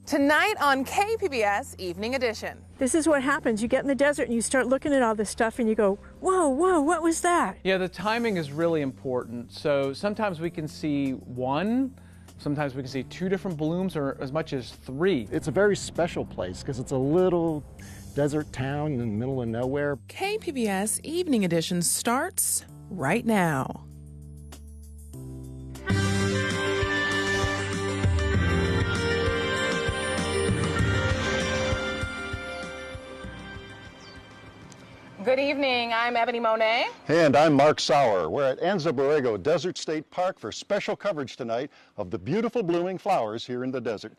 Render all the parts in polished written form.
Tonight on KPBS Evening Edition. This is what happens. You get in the desert and you start looking at all this stuff and you go, whoa, whoa, what was that? Yeah, the timing is really important. So sometimes we can see one, sometimes we can see two different blooms, or as much as three. It's a very special place because it's a little desert town in the middle of nowhere. KPBS Evening Edition starts right now. Good evening, I'm Ebony Monet. And I'm Mark Sauer. We're at Anza-Borrego Desert State Park for special coverage tonight of the beautiful blooming flowers here in the desert.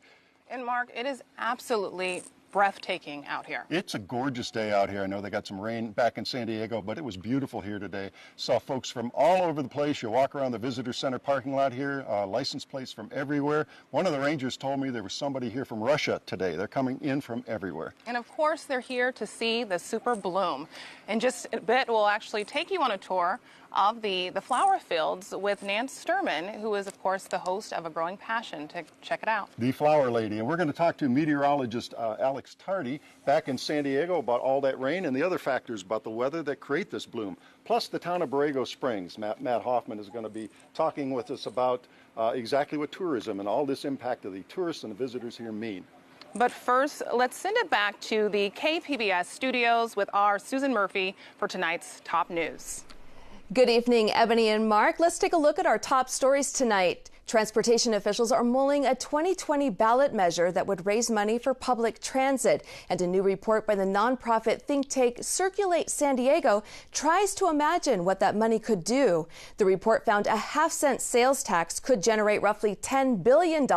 And Mark, it is absolutely breathtaking out here. It's a gorgeous day out here. I know they got some rain back in San Diego, but it was beautiful here today. Saw folks from all over the place. You walk around the visitor center parking lot here, license plates from everywhere. One of the rangers told me there was somebody here from Russia today. They're coming in from everywhere. And of course, they're here to see the super bloom. In just a bit, we'll actually take you on a tour of the flower fields with Nan Sturman, who is, of course, the host of A Growing Passion. To check it out. The Flower Lady. And we're going to talk to meteorologist Alex Tardy back in San Diego about all that rain and the other factors about the weather that create this bloom. Plus the town of Borrego Springs. Matt Hoffman is going to be talking with us about exactly what tourism and all this impact of the tourists and the visitors here mean. But first, let's send it back to the KPBS studios with our Susan Murphy for tonight's top news. Good evening, Ebony and Mark. Let's take a look at our top stories tonight. Transportation officials are mulling a 2020 ballot measure that would raise money for public transit. And a new report by the nonprofit think tank Circulate San Diego tries to imagine what that money could do. The report found a half-cent sales tax could generate roughly $10 billion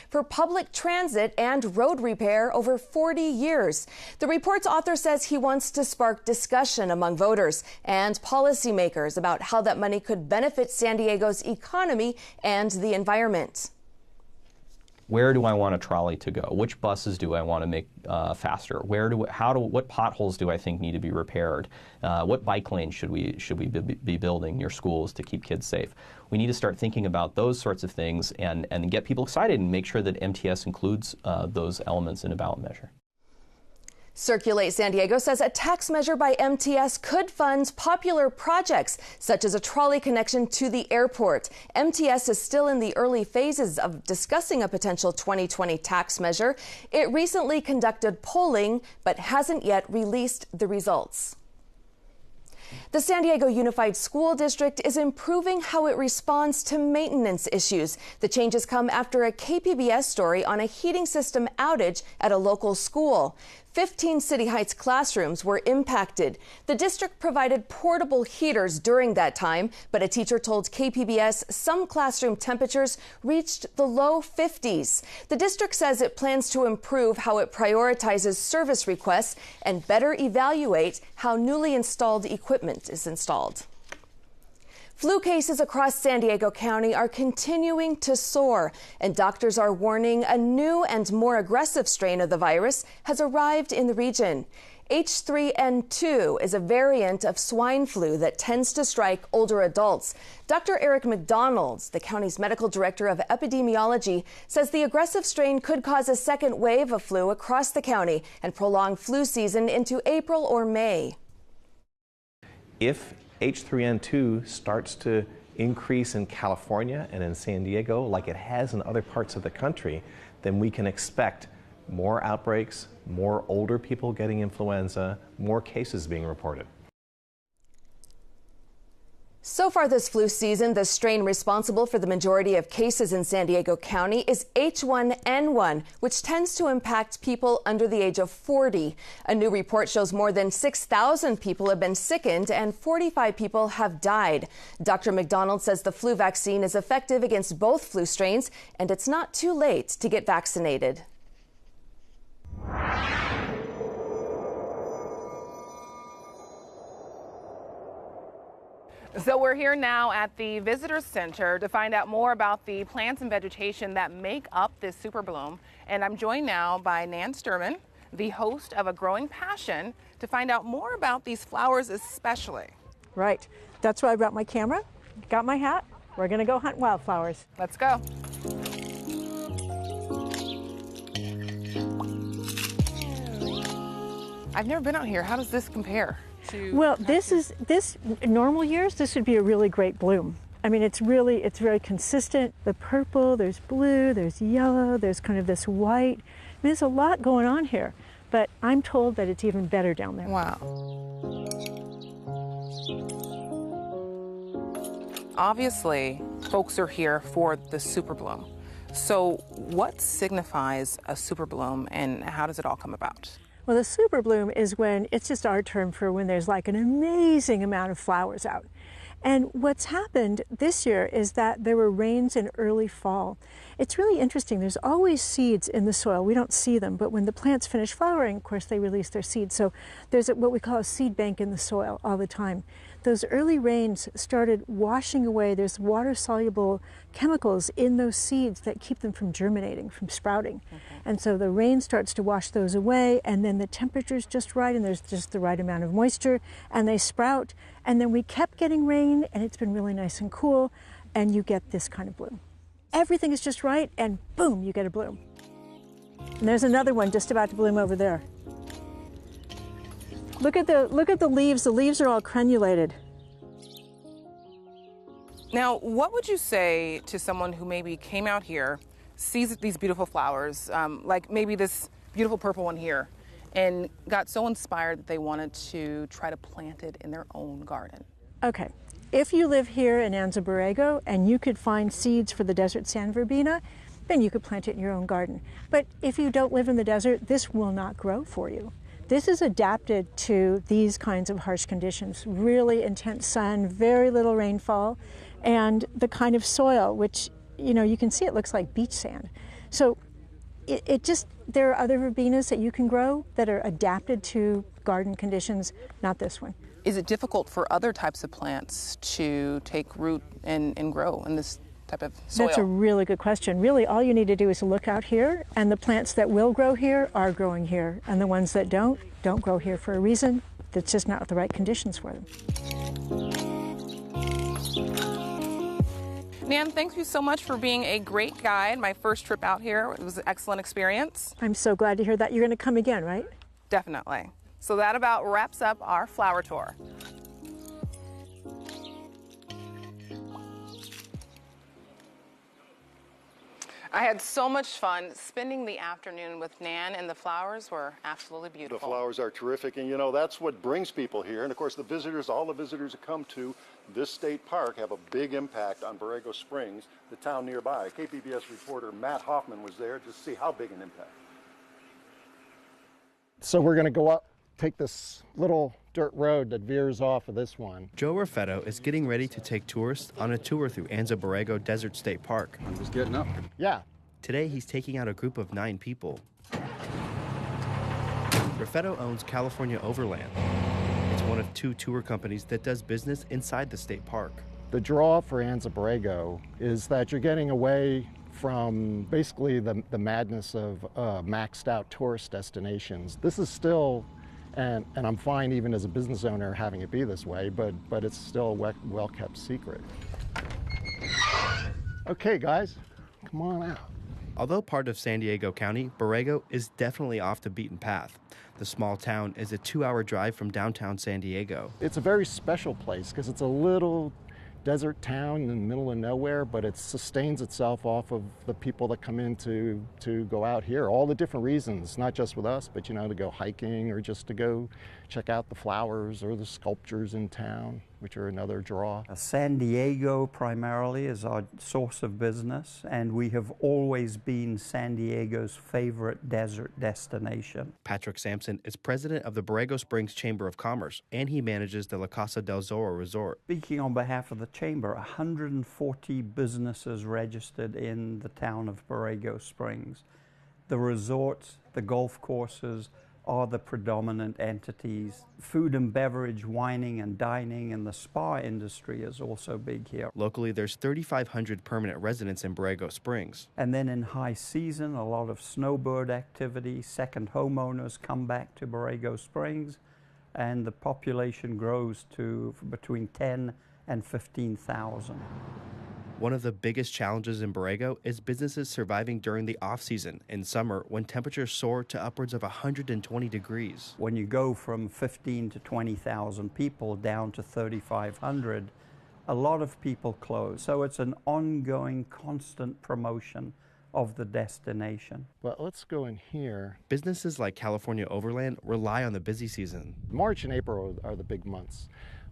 for public transit and road repair over 40 years. The report's author says he wants to spark discussion among voters and policymakers about how that money could benefit San Diego's economy and the environment. Where do I want a trolley to go? Which buses do I want to make faster? What potholes do I think need to be repaired? What bike lanes should we be building near schools to keep kids safe? We need to start thinking about those sorts of things and get people excited and make sure that MTS includes those elements in a ballot measure. Circulate San Diego says a tax measure by MTS could fund popular projects, such as a trolley connection to the airport. MTS is still in the early phases of discussing a potential 2020 tax measure. It recently conducted polling, but hasn't yet released the results. The San Diego Unified School District is improving how it responds to maintenance issues. The changes come after a KPBS story on a heating system outage at a local school. 15 City Heights classrooms were impacted. The district provided portable heaters during that time, but a teacher told KPBS some classroom temperatures reached the low 50s. The district says it plans to improve how it prioritizes service requests and better evaluate how newly installed equipment is installed. Flu cases across San Diego County are continuing to soar, and doctors are warning a new and more aggressive strain of the virus has arrived in the region. H3N2 is a variant of swine flu that tends to strike older adults. Dr. Eric McDonald, the county's medical director of epidemiology, says the aggressive strain could cause a second wave of flu across the county and prolong flu season into April or May. If H3N2 starts to increase in California and in San Diego like it has in other parts of the country, then we can expect more outbreaks, more older people getting influenza, more cases being reported. So far this flu season, the strain responsible for the majority of cases in San Diego County is H1N1, which tends to impact people under the age of 40. A new report shows more than 6,000 people have been sickened and 45 people have died. Dr. McDonald says the flu vaccine is effective against both flu strains, and it's not too late to get vaccinated. So we're here now at the Visitor Center to find out more about the plants and vegetation that make up this super bloom. And I'm joined now by Nan Sturman, the host of A Growing Passion, to find out more about these flowers especially. Right. That's why I brought my camera, got my hat. We're going to go hunt wildflowers. Let's go. I've never been out here. How does this compare to? Well, this normal years, this would be a really great bloom. I mean, it's very consistent. The purple, there's blue, there's yellow, there's kind of this white. I mean, there's a lot going on here, but I'm told that it's even better down there. Wow. Obviously, folks are here for the super bloom. So what signifies a super bloom and how does it all come about? Well, the super bloom is when, it's just our term for when there's like an amazing amount of flowers out. And what's happened this year is that there were rains in early fall. It's really interesting. There's always seeds in the soil. We don't see them, but when the plants finish flowering, of course, they release their seeds. So there's what we call a seed bank in the soil all the time. Those early rains started washing away. There's water-soluble chemicals in those seeds that keep them from germinating, from sprouting. And so the rain starts to wash those away, and then the temperature's just right, and there's just the right amount of moisture, and they sprout. And then we kept getting rain, and it's been really nice and cool, and you get this kind of bloom. Everything is just right, and boom, you get a bloom. And there's another one just about to bloom over there. Look at the leaves. The leaves are all crenulated. Now, what would you say to someone who maybe came out here, sees these beautiful flowers, like maybe this beautiful purple one here, and got so inspired that they wanted to try to plant it in their own garden? Okay, if you live here in Anza-Borrego and you could find seeds for the desert sand verbena, then you could plant it in your own garden. But if you don't live in the desert, this will not grow for you. This is adapted to these kinds of harsh conditions, really intense sun, very little rainfall, and the kind of soil, which, you know, you can see it looks like beach sand. So there are other verbenas that you can grow that are adapted to garden conditions, not this one. Is it difficult for other types of plants to take root and grow in this type of soil? That's a really good question. Really, all you need to do is look out here, and the plants that will grow here are growing here, and the ones that don't grow here for a reason. That's just not the right conditions for them. Nan, thank you so much for being a great guide. My first trip out here, it was an excellent experience. I'm so glad to hear that. You're going to come again, right? Definitely. So that about wraps up our flower tour. I had so much fun spending the afternoon with Nan, and the flowers were absolutely beautiful. The flowers are terrific, and you know, that's what brings people here. And of course, all the visitors that come to this state park have a big impact on Borrego Springs, the town nearby. KPBS reporter Matt Hoffman was there to see how big an impact. So we're going to go up, take this little dirt road that veers off of this one. Joe Raffetto is getting ready to take tourists on a tour through Anza-Borrego Desert State Park. I'm just getting up. Yeah. Today, he's taking out a group of 9 people. Raffetto owns California Overland. It's one of 2 tour companies that does business inside the state park. The draw for Anza-Borrego is that you're getting away from basically the madness of maxed out tourist destinations. This is still, and I'm fine even as a business owner having it be this way, but it's still a well-kept secret. Okay, guys, come on out. Although part of San Diego County, Borrego is definitely off the beaten path. The small town is a 2-hour drive from downtown San Diego. It's a very special place because it's a little desert town in the middle of nowhere, but it sustains itself off of the people that come in to go out here. All the different reasons, not just with us, but you know, to go hiking or just to go check out the flowers or the sculptures in town, which are another draw. San Diego primarily is our source of business, and we have always been San Diego's favorite desert destination. Patrick Sampson is president of the Borrego Springs Chamber of Commerce, and he manages the La Casa del Zorro Resort. Speaking on behalf of the Chamber, 140 businesses registered in the town of Borrego Springs. The resorts, the golf courses are the predominant entities. Food and beverage, wining and dining, and the spa industry is also big here. Locally, there's 3,500 permanent residents in Borrego Springs. And then in high season, a lot of snowbird activity. Second homeowners come back to Borrego Springs, and the population grows to between 10 and 15,000. One of the biggest challenges in Borrego is businesses surviving during the off-season in summer when temperatures soar to upwards of 120 degrees. When you go from 15 to 20,000 people down to 3,500, a lot of people close. So it's an ongoing, constant promotion of the destination. Well, let's go in here. Businesses like California Overland rely on the busy season. March and April are the big months.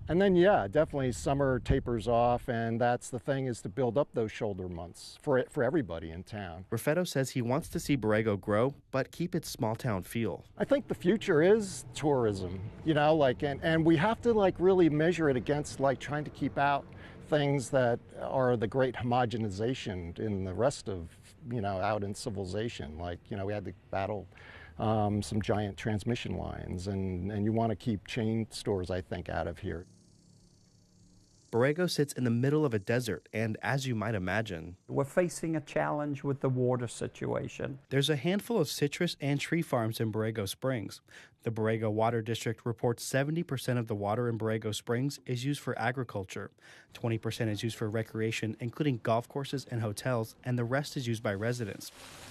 And then, yeah, definitely summer tapers off, and that's the thing, is to build up those shoulder months for everybody in town. Raffetto says he wants to see Borrego grow, but keep its small town feel. I think the future is tourism, you know, like, and we have to like really measure it against like trying to keep out things that are the great homogenization in the rest of, you know, out in civilization. Like, you know, we had to battle some giant transmission lines, and you want to keep chain stores, I think, out of here. Borrego sits in the middle of a desert, and as you might imagine, we're facing a challenge with the water situation. There's a handful of citrus and tree farms in Borrego Springs. The Borrego Water District reports 70% of the water in Borrego Springs is used for agriculture, 20% is used for recreation, including golf courses and hotels, and the rest is used by residents.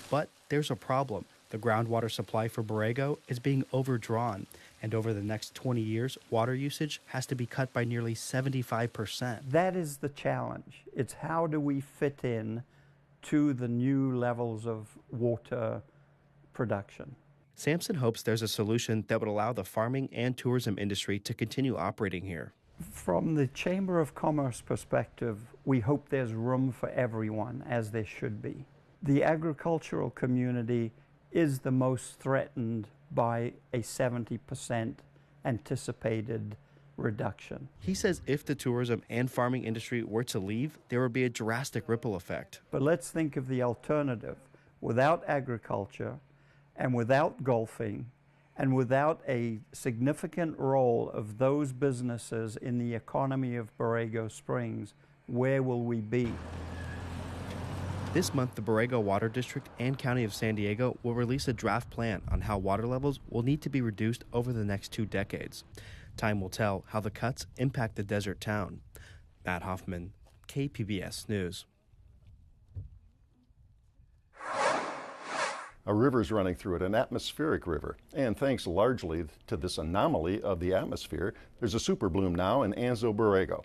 But there's a problem. The groundwater supply for Borrego is being overdrawn, and over the next 20 years, water usage has to be cut by nearly 75%. That is the challenge. It's how do we fit in to the new levels of water production. Sampson hopes there's a solution that would allow the farming and tourism industry to continue operating here. From the Chamber of Commerce perspective, we hope there's room for everyone, as there should be. The agricultural community is the most threatened by a 70% anticipated reduction. He says if the tourism and farming industry were to leave, there would be a drastic ripple effect. But let's think of the alternative. Without agriculture and without golfing and without a significant role of those businesses in the economy of Borrego Springs, where will we be? This month, the Borrego Water District and County of San Diego will release a draft plan on how water levels will need to be reduced over the next 2 decades. Time will tell how the cuts impact the desert town. Matt Hoffman, KPBS News. A river is running through it, an atmospheric river. And thanks largely to this anomaly of the atmosphere, there's a super bloom now in Anza-Borrego.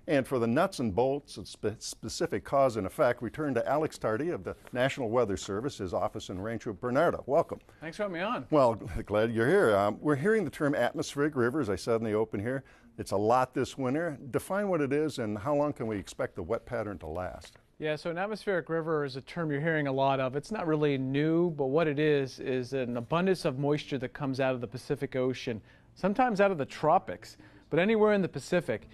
And for the nuts and bolts of specific cause and effect, we turn to Alex Tardy of the National Weather Service, his office in Rancho Bernardo. Welcome. Thanks for having me on. Well, glad you're here. We're hearing the term atmospheric river, as I said in the open here. It's a lot this winter. Define what it is and how long can we expect the wet pattern to last? Yeah, so an atmospheric river is a term you're hearing a lot of. It's not really new, but what it is an abundance of moisture that comes out of the Pacific Ocean, sometimes out of the tropics, but anywhere in the Pacific.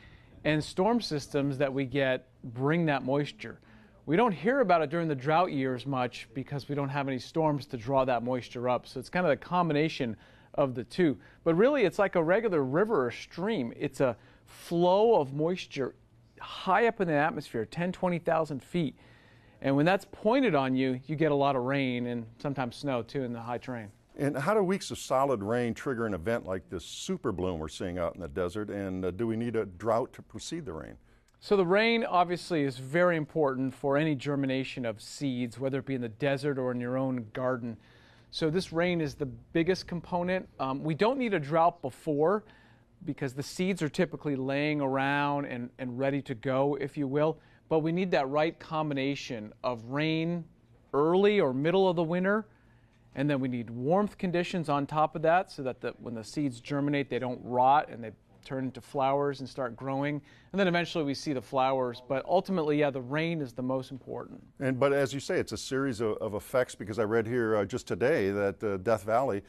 And storm systems that we get bring that moisture. We don't hear about it during the drought years much because we don't have any storms to draw that moisture up. So it's kind of a combination of the two. But really, it's like a regular river or stream. It's a flow of moisture high up in the atmosphere, 10, 20,000 feet. And when that's pointed on you, you get a lot of rain and sometimes snow too in the high terrain. And how do weeks of solid rain trigger an event like this super bloom we're seeing out in the desert? And do we need a drought to precede the rain? So the rain obviously is very important for any germination of seeds, whether it be in the desert or in your own garden. So this rain is the biggest component. We don't need a drought before because the seeds are typically laying around and ready to go, if you will. But we need that right combination of rain early or middle of the winter. And then we need warmth conditions on top of that so that when the seeds germinate, they don't rot and they turn into flowers and start growing. And then eventually we see the flowers. But ultimately, yeah, the rain is the most important. But as you say, it's a series of effects because I read here just today that Death Valley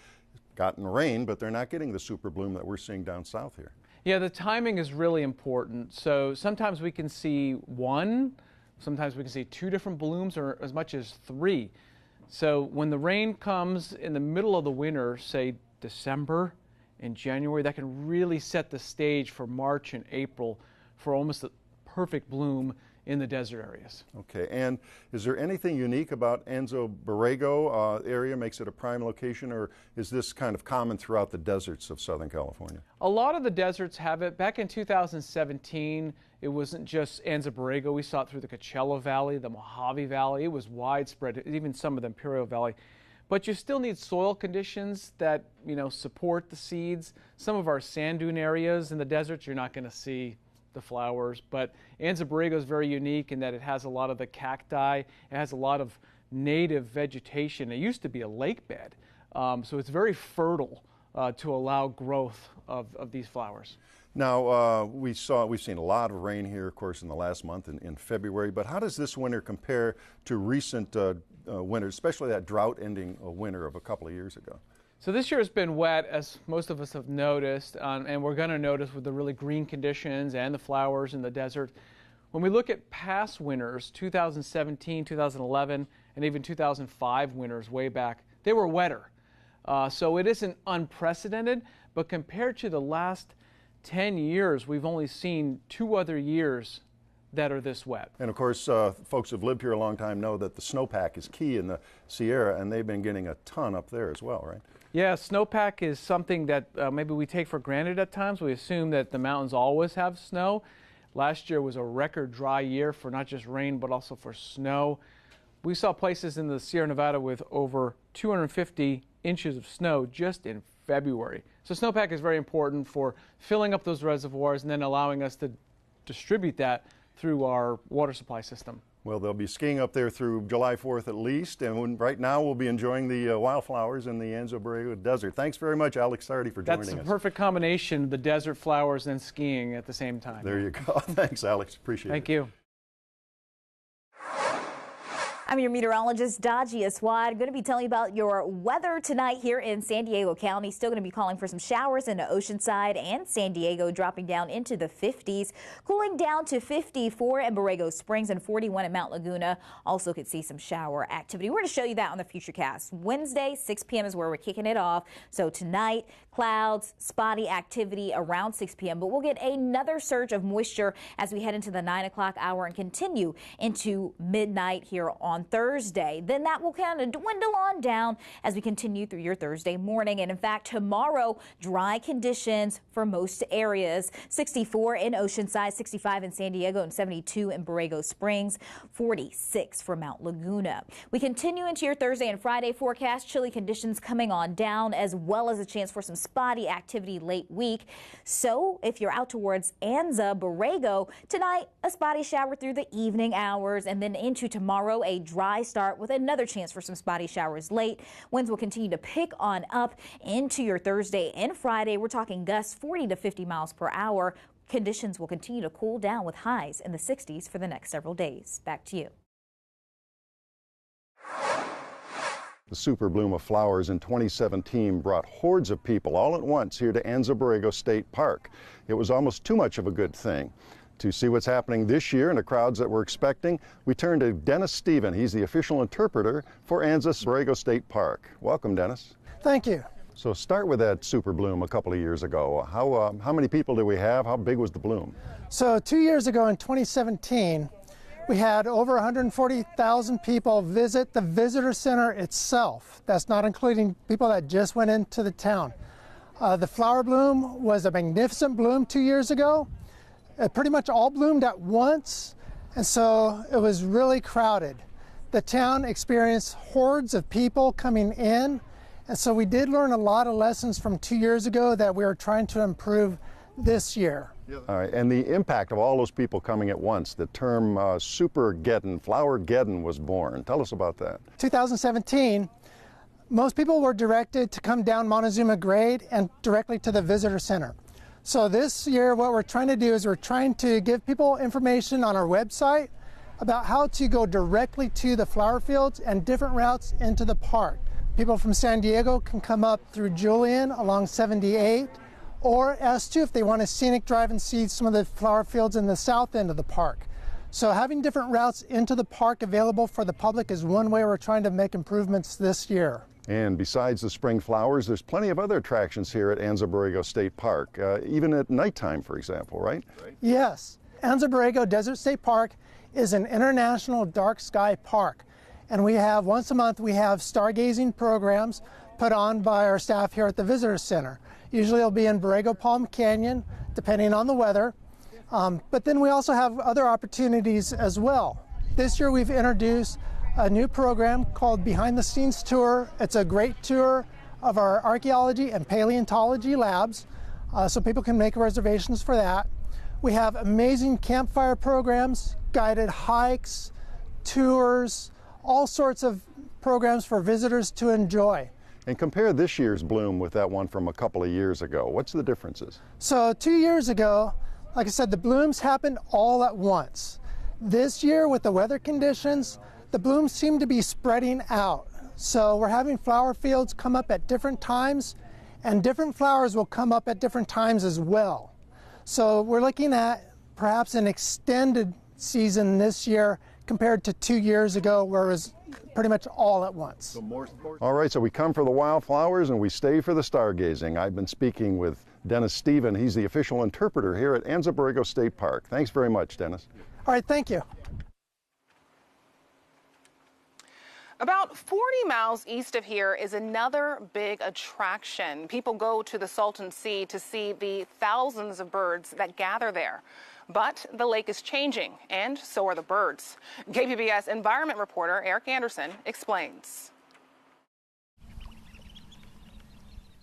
gotten rain, but they're not getting the super bloom that we're seeing down south here. Yeah, the timing is really important. So sometimes we can see one, sometimes we can see 2 different blooms or as much as 3. So when the rain comes in the middle of the winter, say December and January, that can really set the stage for March and April for almost a perfect bloom in the desert areas. Okay, and is there anything unique about Anza-Borrego area makes it a prime location, or is this kind of common throughout the deserts of Southern California? A lot of the deserts have it. Back in 2017, it wasn't just Anza-Borrego. We saw it through the Coachella Valley, the Mojave Valley. It was widespread, even some of the Imperial Valley. But you still need soil conditions that, support the seeds. Some of our sand dune areas in the deserts, you're not going to see the flowers. But Anza-Borrego is very unique in that it has a lot of the cacti. It has a lot of native vegetation. It used to be a lake bed, so it's very fertile to allow growth of these flowers. Now, we've seen a lot of rain here, of course, in the last month in February, but how does this winter compare to recent winters, especially that drought-ending winter of a couple of years ago? So this year has been wet, as most of us have noticed, and we're going to notice with the really green conditions and the flowers in the desert. When we look at past winters, 2017, 2011, and even 2005 winters way back, they were wetter. So it isn't unprecedented, but compared to the last 10 years, we've only seen 2 other years that are this wet. And of course, folks who've lived here a long time know that the snowpack is key in the Sierra, and they've been getting a ton up there as well, right? Yeah, snowpack is something that maybe we take for granted at times. We assume that the mountains always have snow. Last year was a record dry year for not just rain, but also for snow. We saw places in the Sierra Nevada with over 250 inches of snow just in February. So snowpack is very important for filling up those reservoirs and then allowing us to distribute that through our water supply system. Well, they'll be skiing up there through July 4th at least, and right now we'll be enjoying the wildflowers in the Anza-Borrego Desert. Thanks very much, Alex Tardy, for joining us. That's a perfect combination, the desert flowers and skiing at the same time. There you go. Thanks, Alex. Appreciate it. Thank you. I'm your meteorologist, Daji Aswad. Going to be telling you about your weather tonight here in San Diego County. Still going to be calling for some showers in the Oceanside and San Diego, dropping down into the 50s. Cooling down to 54 in Borrego Springs and 41 in Mount Laguna. Also could see some shower activity. We're going to show you that on the Futurecast. Wednesday, 6 p.m. is where we're kicking it off. So tonight, clouds, spotty activity around 6 p.m. But we'll get another surge of moisture as we head into the 9 o'clock hour and continue into midnight here on Thursday. Then that will kind of dwindle on down as we continue through your Thursday morning. And in fact, tomorrow, dry conditions for most areas. 64 in Oceanside, 65 in San Diego, and 72 in Borrego Springs, 46 for Mount Laguna. We continue into your Thursday and Friday forecast. Chilly conditions coming on down, as well as a chance for some spotty activity late week. So if you're out towards Anza-Borrego tonight, a spotty shower through the evening hours, and then into tomorrow, a dry start with another chance for some spotty showers late. Winds will continue to pick on up into your Thursday and Friday. We're talking gusts 40 to 50 miles per hour. Conditions will continue to cool down with highs in the 60s for the next several days. Back to you. The super bloom of flowers in 2017 brought hordes of people all at once here to Anza-Borrego State Park. It was almost too much of a good thing. To see what's happening this year and the crowds that we're expecting, we turn to Dennis Stephen. He's the official interpreter for Anza-Borrego State Park. Welcome, Dennis. Thank you. So start with that super bloom a couple of years ago. How many people did we have? How big was the bloom? So 2 years ago in 2017, we had over 140,000 people visit the visitor center itself. That's not including people that just went into the town. The flower bloom was a magnificent bloom 2 years ago. It pretty much all bloomed at once, and so it was really crowded. The town experienced hordes of people coming in, and so we did learn a lot of lessons from 2 years ago that we are trying to improve this year. All right, and the impact of all those people coming at once, the term Supergeddon, Flowergeddon was born. Tell us about that. 2017, most people were directed to come down Montezuma Grade and directly to the visitor center. So this year what we're trying to do is we're trying to give people information on our website about how to go directly to the flower fields and different routes into the park. People from San Diego can come up through Julian along 78, or S2 if they want a scenic drive and see some of the flower fields in the south end of the park. So having different routes into the park available for the public is one way we're trying to make improvements this year. And besides the spring flowers, there's plenty of other attractions here at Anza-Borrego State Park, even at nighttime, for example, right? Yes. Anza-Borrego Desert State Park is an international dark sky park. And we have, once a month, we have stargazing programs put on by our staff here at the Visitor Center. Usually it'll be in Borrego Palm Canyon, depending on the weather. But then we also have other opportunities as well. This year we've introduced a new program called Behind the Scenes Tour. It's a great tour of our archaeology and paleontology labs, so people can make reservations for that. We have amazing campfire programs, guided hikes, tours, all sorts of programs for visitors to enjoy. And compare this year's bloom with that one from a couple of years ago. What's the differences? So 2 years ago, like I said, the blooms happened all at once. This year, with the weather conditions, the blooms seem to be spreading out. So we're having flower fields come up at different times, and different flowers will come up at different times as well. So we're looking at perhaps an extended season this year compared to 2 years ago, where it was pretty much all at once. All right, so we come for the wildflowers and we stay for the stargazing. I've been speaking with Dennis Stephen. He's the official interpreter here at Anza-Borrego State Park. Thanks very much, Dennis. All right, thank you. About 40 miles east of here is another big attraction. People go to the Salton Sea to see the thousands of birds that gather there. But the lake is changing, and so are the birds. KPBS environment reporter Eric Anderson explains.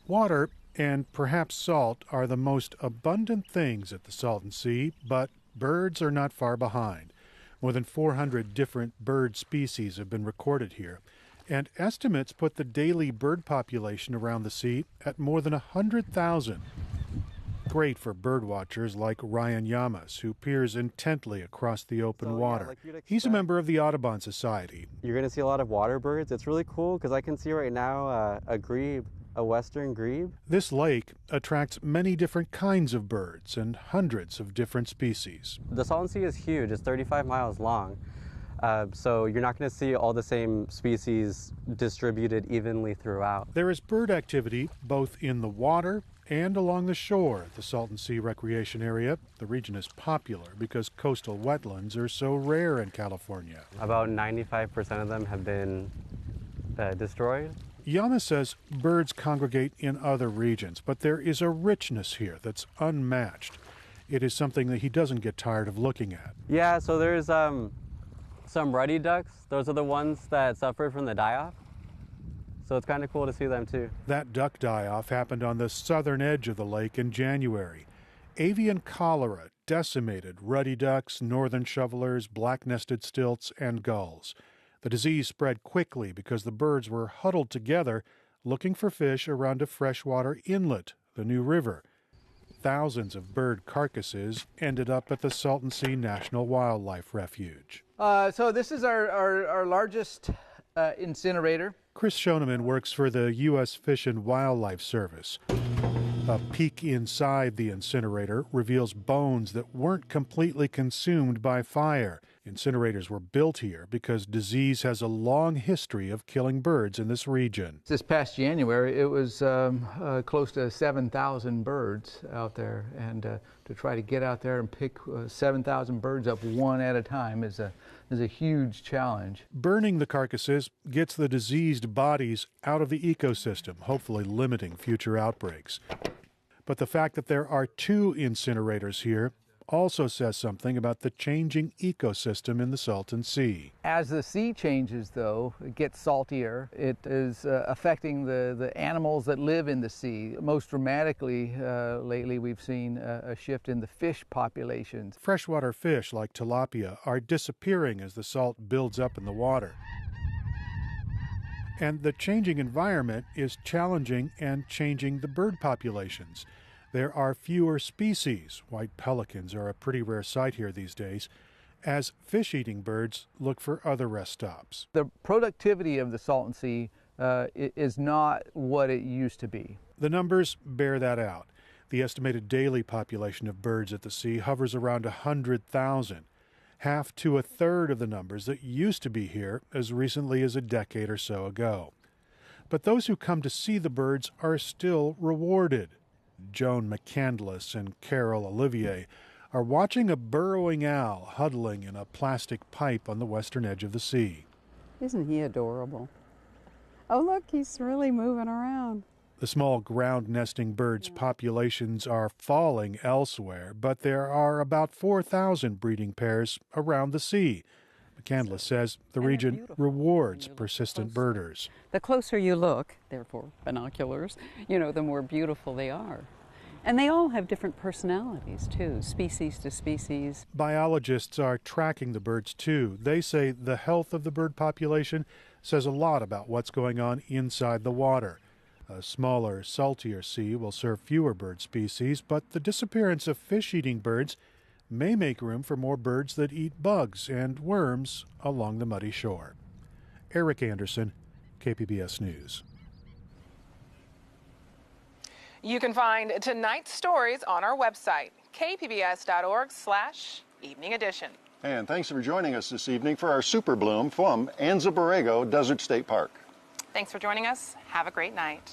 Water and perhaps salt are the most abundant things at the Salton Sea, but birds are not far behind. More than 400 different bird species have been recorded here, and estimates put the daily bird population around the sea at more than 100,000. Great for bird watchers like Ryan Yamas, who peers intently across the open water. He's a member of the Audubon Society. You're going to see a lot of water birds. It's really cool because I can see right now a grebe, a western grebe. This lake attracts many different kinds of birds and hundreds of different species. The Salton Sea is huge. It's 35 miles long. So you're not going to see all the same species distributed evenly throughout. There is bird activity both in the water and along the shore at the Salton Sea Recreation Area. The region is popular because coastal wetlands are so rare in California. About 95% of them have been destroyed. Yana says birds congregate in other regions, but there is a richness here that's unmatched. It is something that he doesn't get tired of looking at. Yeah, so there's some ruddy ducks. Those are the ones that suffered from the die-off. So it's kind of cool to see them too. That duck die-off happened on the southern edge of the lake in January. Avian cholera decimated ruddy ducks, northern shovelers, black-nested stilts, and gulls. The disease spread quickly because the birds were huddled together looking for fish around a freshwater inlet, the New River. Thousands of bird carcasses ended up at the Salton Sea National Wildlife Refuge. So this is our largest incinerator. Chris Schoeneman works for the U.S. Fish and Wildlife Service. A peek inside the incinerator reveals bones that weren't completely consumed by fire. Incinerators were built here because disease has a long history of killing birds in this region. This past January, it was close to 7,000 birds out there, and to try to get out there and pick 7,000 birds up one at a time is a huge challenge. Burning the carcasses gets the diseased bodies out of the ecosystem, hopefully limiting future outbreaks. But the fact that there are 2 incinerators here also says something about the changing ecosystem in the Salton Sea. As the sea changes, though, it gets saltier. It is affecting the animals that live in the sea. Most dramatically, lately we've seen a shift in the fish populations. Freshwater fish like tilapia are disappearing as the salt builds up in the water. And the changing environment is challenging and changing the bird populations. There are fewer species. White pelicans are a pretty rare sight here these days, as fish-eating birds look for other rest stops. The productivity of the Salton Sea is not what it used to be. The numbers bear that out. The estimated daily population of birds at the sea hovers around 100,000, half to a third of the numbers that used to be here as recently as a decade or so ago. But those who come to see the birds are still rewarded. Joan McCandless and Carol Olivier are watching a burrowing owl huddling in a plastic pipe on the western edge of the sea. Isn't he adorable? Oh, look, he's really moving around. The small ground nesting birds' populations are falling elsewhere, but there are about 4,000 breeding pairs around the sea. McCandless says the region rewards persistent birders. The closer you look, therefore binoculars, the more beautiful they are. And they all have different personalities, too, species to species. Biologists are tracking the birds, too. They say the health of the bird population says a lot about what's going on inside the water. A smaller, saltier sea will serve fewer bird species, but the disappearance of fish-eating birds may make room for more birds that eat bugs and worms along the muddy shore. Eric Anderson, KPBS News. You can find tonight's stories on our website, kpbs.org/evening edition. And thanks for joining us this evening for our Super Bloom from Anza-Borrego Desert State Park. Thanks for joining us. Have a great night.